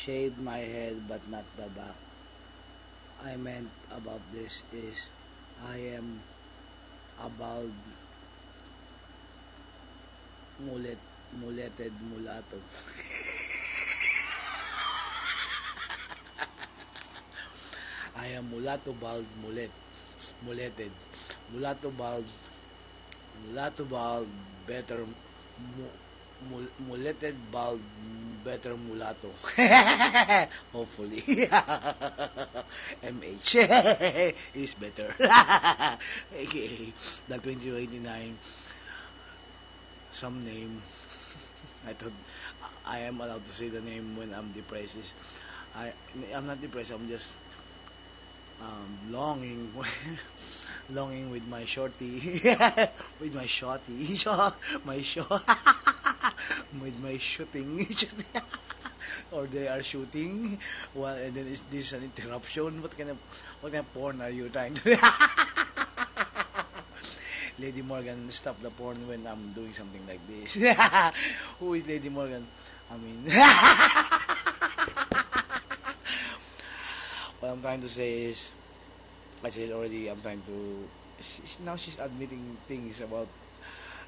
shaved my head but not the back. I meant about this is I am a bald muleted mulatto. I am mulatto bald muleted mulatto bald better muleted bald better mulatto. Hopefully. MH is better. Okay. The 2029 some name. I thought I am allowed to say the name when I'm depressed. I I'm not depressed. I'm just longing longing with my shorty with my shorty my shot with my shooting or they are shooting well and then this is an interruption. What kind of porn are you trying to Lady Morgan, stop the porn when I'm doing something like this. Who is Lady Morgan? I mean, what I'm trying to say is, I said already, I'm trying to. Now she's admitting things about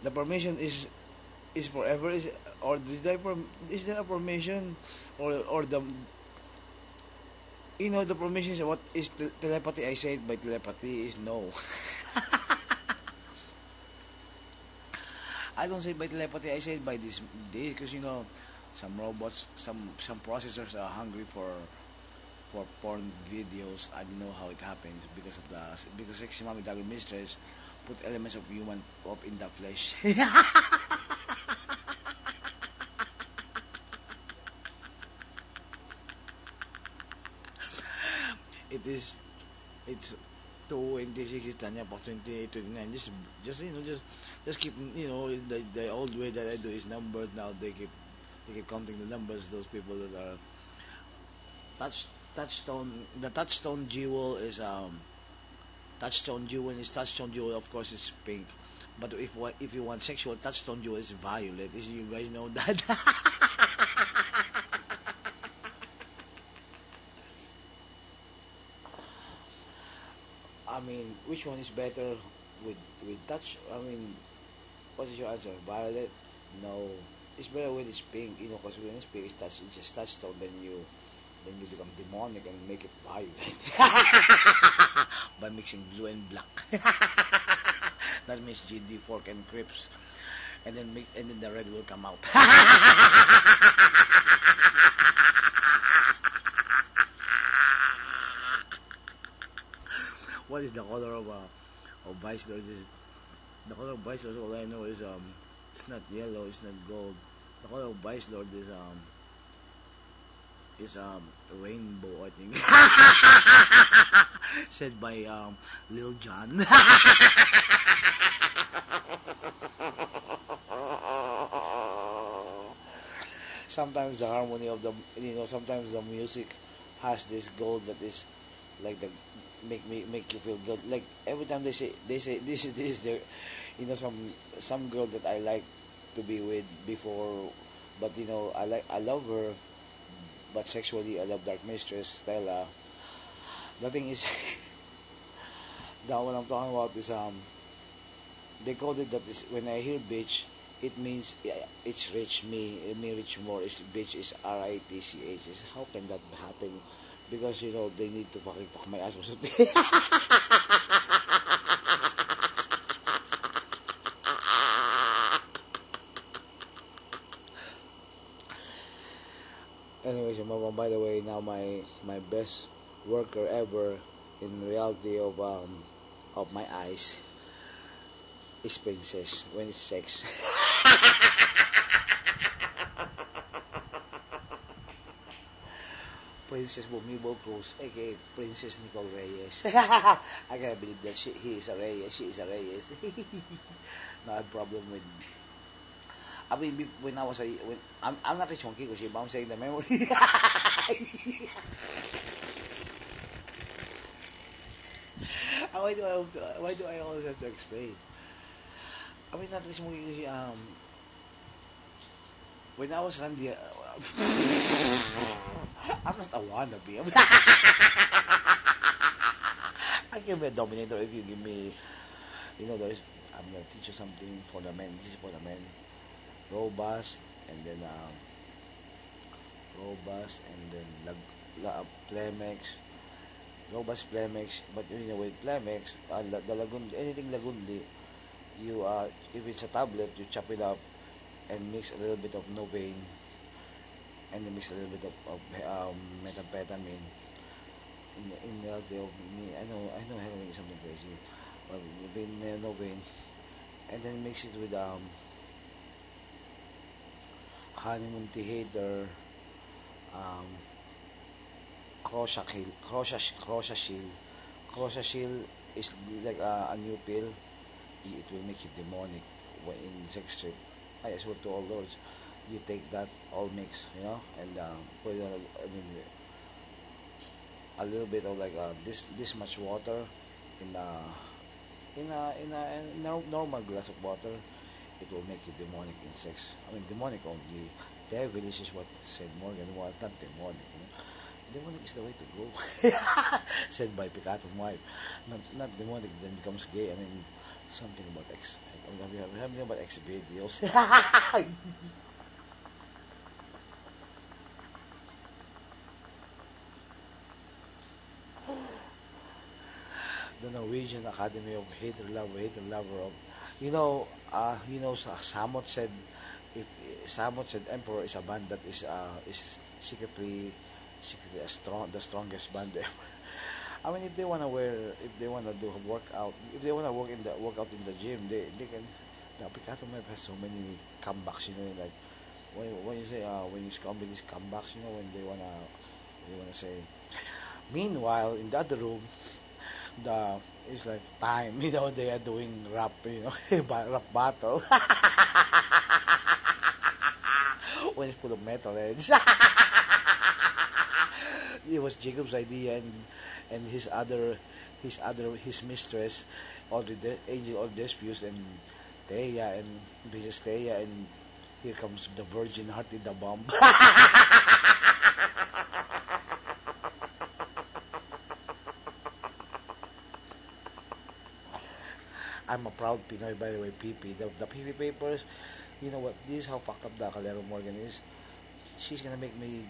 the permission is forever. Is or did is there a permission or the the permission is what is telepathy? I said by telepathy is no. I don't say by telepathy. I say by this because some robots, some processors are hungry for porn videos. I don't know how it happens because Sexy Mommy Dragon Mistress put elements of human up in the flesh. it is it's 26 Tanya for 28 29 just just keep the old way that I do is numbers. Now they keep counting the numbers. Those people that are touchstone. The touchstone jewel is touchstone jewel, of course, is pink. But if you want sexual touchstone jewel, it's violet. Is you guys know that? I mean, which one is better with touch? I mean, what is your answer? Violet? No, it's better when it's pink. Because when it's pink, it's just touchstone. Then you become demonic and make it violet by mixing blue and black. That means GD Fork and Crips, and then the red will come out. What is the color of Vice Lord? The color of Vice Lord? All I know is it's not yellow, it's not gold. The color of Vice Lord is rainbow, I think. Said by Lil Jon. Sometimes the harmony of the sometimes the music has this gold that is like the make you feel good. Like every time they say this is their some girl that I like to be with before, but I love her, but sexually I love Dark Mistress Stella. The thing is, that what I'm talking about is they called it that is when I hear bitch, it means it's rich. Me rich more is bitch is RITCH. How can that happen? Because they need to fucking fuck my ass or something. Anyways, by the way, now my best worker ever in reality of my eyes is Princess when it's sex. Princess Bumibol Cruz, aka Princess Nicole Reyes. I can't believe that he is a Reyes, she is a Reyes. No, I have problem with. I mean, when I was when I'm not a chunky because I'm saying the memory. Why do I always have to explain? I mean, not this movie kasi When I was Randy, I'm not a wannabe. I can be a dominator if you give me, there's, I'm gonna teach you something for the men. This is for the men. Robust, and then robust, and then Plemex, robust Plemex. But with Plemex, the Lagundi, anything Lagundi, if it's a tablet, you chop it up and mix a little bit of Novain, and then mix a little bit of methamphetamine in the LTO. I know heroin is something crazy, but Novain, and then mix it with honeymoon theater, um, Crocashil. Crocashil is like a new pill. It will make you demonic when in sex trip. I swear to all those, you take that all mix, and put a little bit of like this much water in a normal glass of water. It will make you demonic in sex. I mean, demonic only. Devilish is what said Morgan was, not demonic. Demonic is the way to go. Said by Picatin's wife. Not demonic, then becomes gay. I mean, something about X. We have something about X videos. The Norwegian Academy of Hater Lover of, Samot said, if Samot said Emperor is a band that is secretly the strongest band ever. I mean, if they wanna do a workout, if they wanna workout in the gym, they can. The Picato Map has so many comebacks, like when you say when it's comedy, these comebacks, when they wanna say. Meanwhile, in the other room, the it's like time, they are doing rap, rap battle. When it's full of metal heads. It was Jacob's idea, and his mistress, Angel or Despius, and Thea, and Princess Thea, and here comes the Virgin Heart in the bomb. I'm a proud Pinoy, by the way. PP, the PP papers. You know what? This is how fucked up the Calero Morgan is. She's gonna make me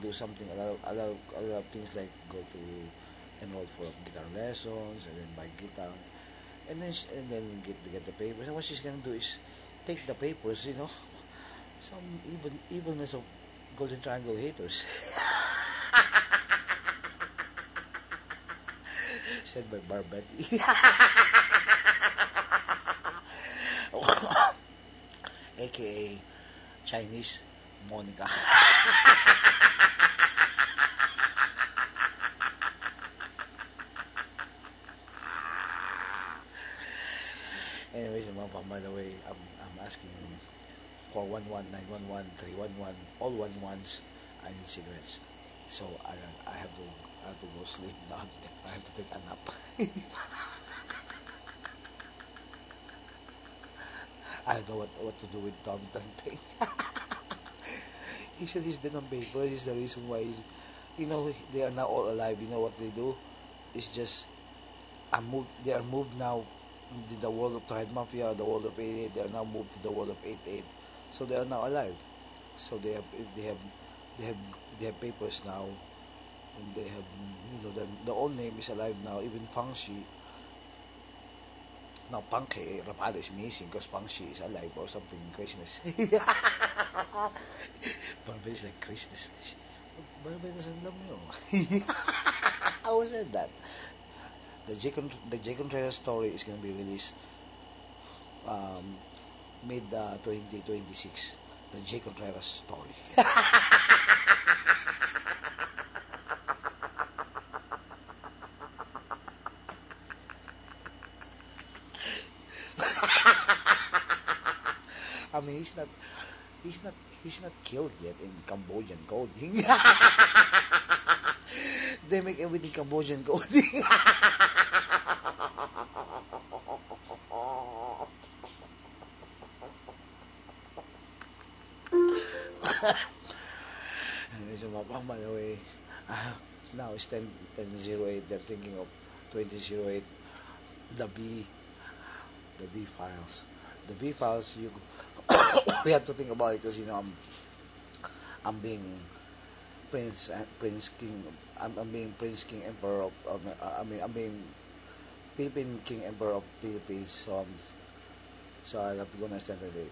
do something, a lot of things, like go to enroll for guitar lessons, and then buy guitar, and then get the papers. And what she's gonna do is take the papers, some evilness of Golden Triangle haters. Said by Barbetti. AKA Chinese Monica. Anyways, by the way, I'm asking 411, 911, 311, all one ones. I need cigarettes. So I have to go sleep now. I have to take a nap. I don't know what to do with Tommy Tanpay. He said he's dead on paper. This is the reason why they are now all alive. You know what they do? It's just they are moved now in the world of Triad Mafia, the world of 88. They are now moved to the world of 88. So they are now alive. So they have they have papers now, and they have the old name is alive now. Even Fang Shi. Now Pankhe Rapada is missing because Fang Shi is alive or something craziness. Barbie is like craziness. Barbie doesn't love me. How was that? The J. Contreras story is gonna be released um, mid 2026. The J. Contreras story. I mean, he's not he's not killed yet in Cambodian coding. They make everything Cambodian coding. And so by the way, now it's 10:08. They're thinking of 2008. The B, the B files. The B files, you we have to think about it because I'm being Prince King. I'm being Prince King Emperor of I mean I'm being Philippine King Emperor of Philippines. So I have to go and stand today.